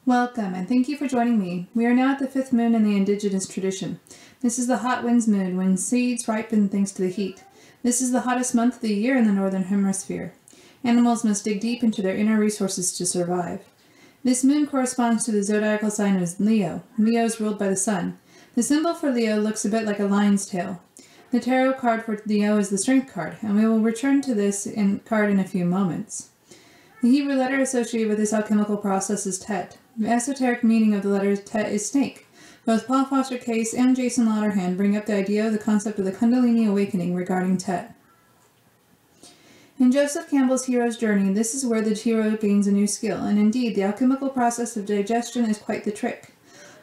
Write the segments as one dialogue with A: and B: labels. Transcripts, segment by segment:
A: Welcome, and thank you for joining me. We are now at the fifth moon in the indigenous tradition. This is the hot winds moon, when seeds ripen thanks to the heat. This is the hottest month of the year in the northern hemisphere. Animals must dig deep into their inner resources to survive. This moon corresponds to the zodiacal sign of Leo. Leo is ruled by the sun. The symbol for Leo looks a bit like a lion's tail. The tarot card for Leo is the strength card, and we will return to this card in a few moments. The Hebrew letter associated with this alchemical process is Tet. The esoteric meaning of the letter Tet is snake. Both Paul Foster Case and Jason Lauderhand bring up the idea of the concept of the Kundalini awakening regarding Tet. In Joseph Campbell's hero's journey, this is where the hero gains a new skill, and indeed, the alchemical process of digestion is quite the trick.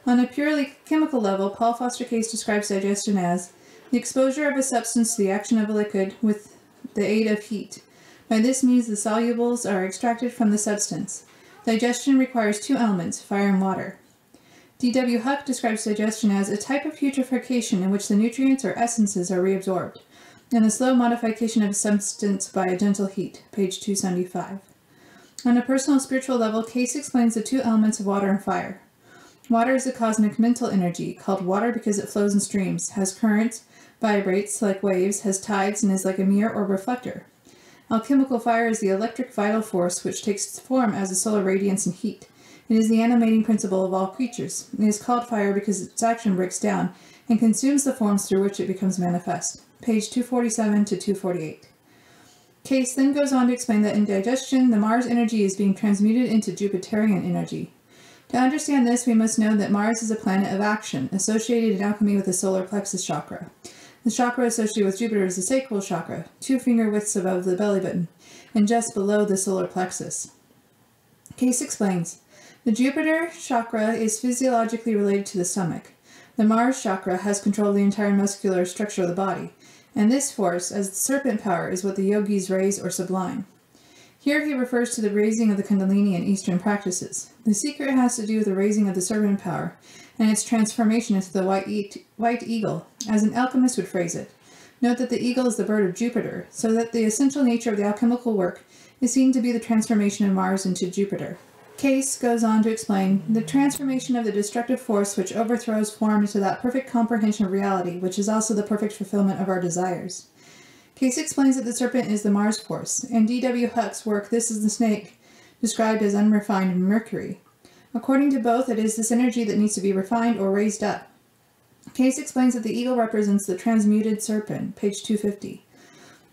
A: On a purely chemical level, Paul Foster Case describes digestion as the exposure of a substance to the action of a liquid with the aid of heat. By this means, the solubles are extracted from the substance. Digestion requires two elements, fire and water. D.W. Huck describes digestion as a type of putrefaction in which the nutrients or essences are reabsorbed, and the slow modification of a substance by a gentle heat, page 275. On a personal spiritual level, Case explains the two elements of water and fire. Water is a cosmic mental energy, called water because it flows in streams, has currents, vibrates like waves, has tides, and is like a mirror or reflector. Alchemical fire is the electric vital force which takes form as a solar radiance and heat. It is the animating principle of all creatures. It is called fire because its action breaks down and consumes the forms through which it becomes manifest. Page 247 to 248. Case then goes on to explain that in digestion, the Mars energy is being transmuted into Jupiterian energy. To understand this, we must know that Mars is a planet of action, associated in alchemy with the solar plexus chakra. The chakra associated with Jupiter is the sacral chakra, 2 finger widths above the belly button, and just below the solar plexus. Case explains, the Jupiter chakra is physiologically related to the stomach. The Mars chakra has control of the entire muscular structure of the body, and this force, as the serpent power, is what the yogis raise or sublime. Here he refers to the raising of the Kundalini in Eastern practices. The secret has to do with the raising of the serpent power, and its transformation into the white eagle, as an alchemist would phrase it. Note that the eagle is the bird of Jupiter, so that the essential nature of the alchemical work is seen to be the transformation of Mars into Jupiter. Case goes on to explain the transformation of the destructive force which overthrows form into that perfect comprehension of reality, which is also the perfect fulfillment of our desires. Case explains that the serpent is the Mars force, and D.W. Huck's work, This is the Snake, described as unrefined Mercury. According to both, it is this energy that needs to be refined or raised up. Case explains that the eagle represents the transmuted serpent, page 250.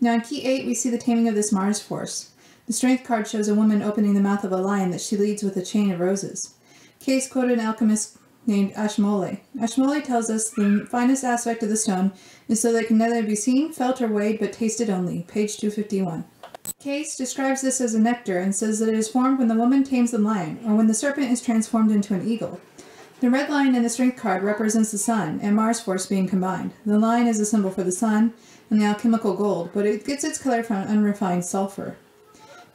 A: Now in key 8, we see the taming of this Mars force. The strength card shows a woman opening the mouth of a lion that she leads with a chain of roses. Case quoted an alchemist named Ashmole. Ashmole tells us the finest aspect of the stone is so that it can neither be seen, felt, or weighed, but tasted only, page 251. Case describes this as a nectar and says that it is formed when the woman tames the lion, or when the serpent is transformed into an eagle. The red lion in the strength card represents the sun and Mars force being combined. The lion is a symbol for the sun and the alchemical gold, but it gets its color from unrefined sulfur.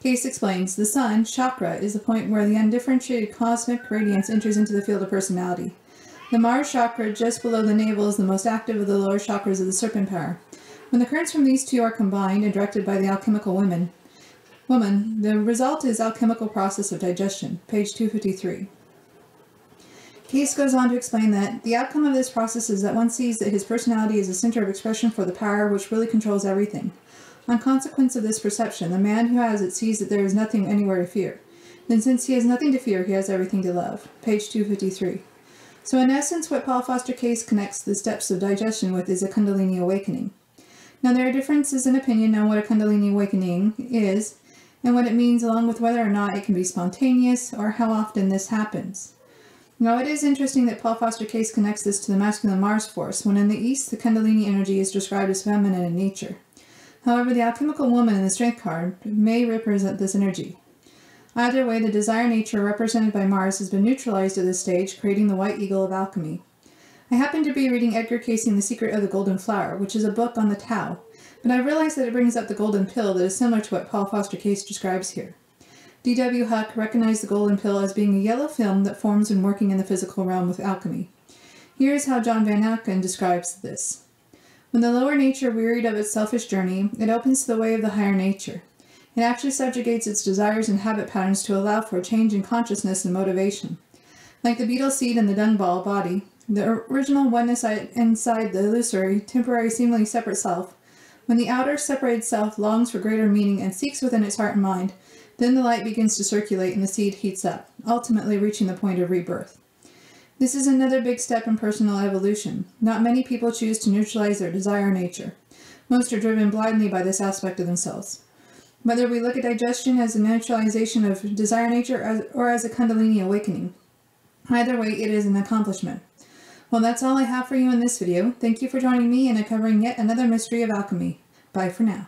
A: Case explains, the sun, chakra, is the point where the undifferentiated cosmic radiance enters into the field of personality. The Mars chakra, just below the navel, is the most active of the lower chakras of the serpent power. When the currents from these two are combined and directed by the alchemical woman, the result is alchemical process of digestion, page 253. Case goes on to explain that the outcome of this process is that one sees that his personality is a center of expression for the power which really controls everything. On consequence of this perception, the man who has it sees that there is nothing anywhere to fear. Then since he has nothing to fear, he has everything to love. Page 253. So in essence, what Paul Foster Case connects the steps of digestion with is a Kundalini awakening. Now there are differences in opinion on what a Kundalini awakening is, and what it means, along with whether or not it can be spontaneous, or how often this happens. Now it is interesting that Paul Foster Case connects this to the masculine Mars force, when in the East the Kundalini energy is described as feminine in nature. However, the alchemical woman in the strength card may represent this energy. Either way, the desire nature represented by Mars has been neutralized at this stage, creating the white eagle of alchemy. I happen to be reading Edgar Cayce The Secret of the Golden Flower, which is a book on the Tao, but I realize that it brings up the golden pill that is similar to what Paul Foster Case describes here. D.W. Huck recognized the golden pill as being a yellow film that forms when working in the physical realm with alchemy. Here is how John Van Aken describes this. When the lower nature wearied of its selfish journey, it opens to the way of the higher nature. It actually subjugates its desires and habit patterns to allow for a change in consciousness and motivation. Like the beetle seed in the dung ball body, the original oneness inside the illusory, temporary, seemingly separate self, when the outer, separated self longs for greater meaning and seeks within its heart and mind, then the light begins to circulate and the seed heats up, ultimately reaching the point of rebirth. This is another big step in personal evolution. Not many people choose to neutralize their desire nature. Most are driven blindly by this aspect of themselves. Whether we look at digestion as a neutralization of desire nature or as a Kundalini awakening, either way, it is an accomplishment. Well, that's all I have for you in this video. Thank you for joining me in uncovering yet another mystery of alchemy. Bye for now.